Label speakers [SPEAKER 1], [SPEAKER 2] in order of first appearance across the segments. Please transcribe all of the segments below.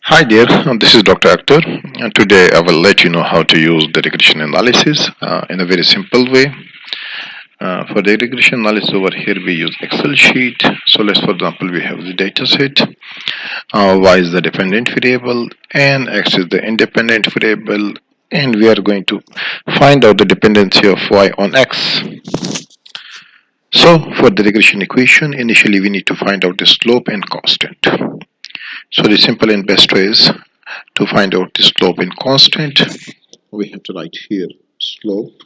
[SPEAKER 1] Hi there, this is Dr. Akhtar, and today I will let you know how to use the regression analysis in a very simple way. For the regression analysis over here, we use Excel sheet. So let's, for example, we have the data set. Y is the dependent variable, and X is the independent variable, and we are going to find out the dependency of Y on X. So for the regression equation, initially we need to find out the slope and constant. So the simple and best way is to find out the slope in constant. We have to write here slope.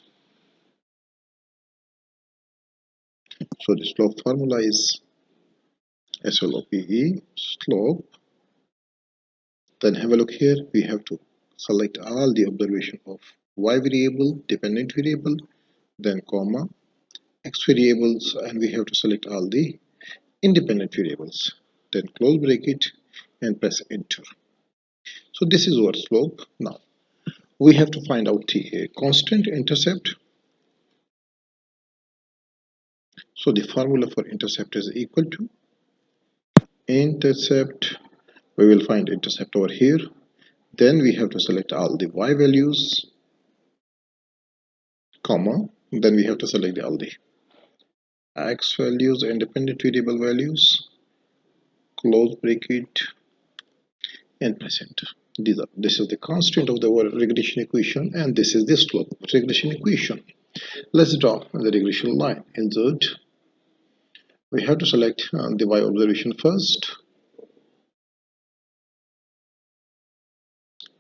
[SPEAKER 1] So the slope formula is SLOPE, slope. Then have a look here. We have to select all the observation of y variable, dependent variable, then comma, x variables, and we have to select all the independent variables. Then close bracket and press enter. So this is our slope. Now we have to find out the constant intercept. So the formula for intercept is equal to intercept. We will find intercept over here. Then we have to select all the y values, comma. Then we have to select all the x values, independent variable values, close bracket, and press enter. This is the constant of the regression equation, and this is the slope of regression equation. Let's draw the regression line. Insert. We have to select the y observation first.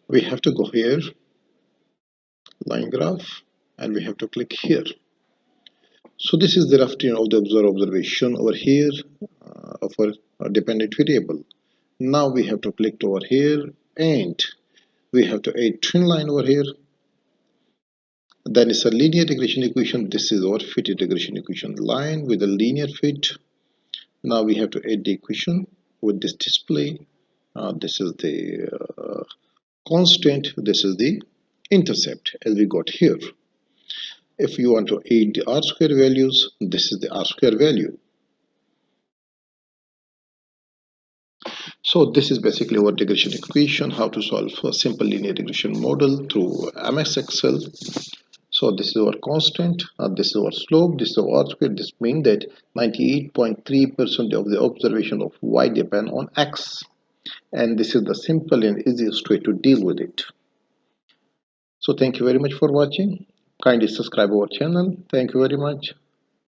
[SPEAKER 1] We have to go here, line graph, and we have to click here. So this is the rough of the observation over here for a dependent variable. Now we have to click over here and we have to add trend line over here. Then it's a linear regression equation. This is our fitted regression equation line with a linear fit. Now we have to add the equation with this display. This is the constant. This is the intercept as we got here. If you want to add the r square values, this is the r square value. So this is basically our regression equation, how to solve a simple linear regression model through MS Excel. So this is our constant, this is our slope, this is our R square. This means that 98.3% of the observation of Y depend on X. And this is the simple and easiest way to deal with it. So thank you very much for watching. Kindly subscribe our channel. Thank you very much.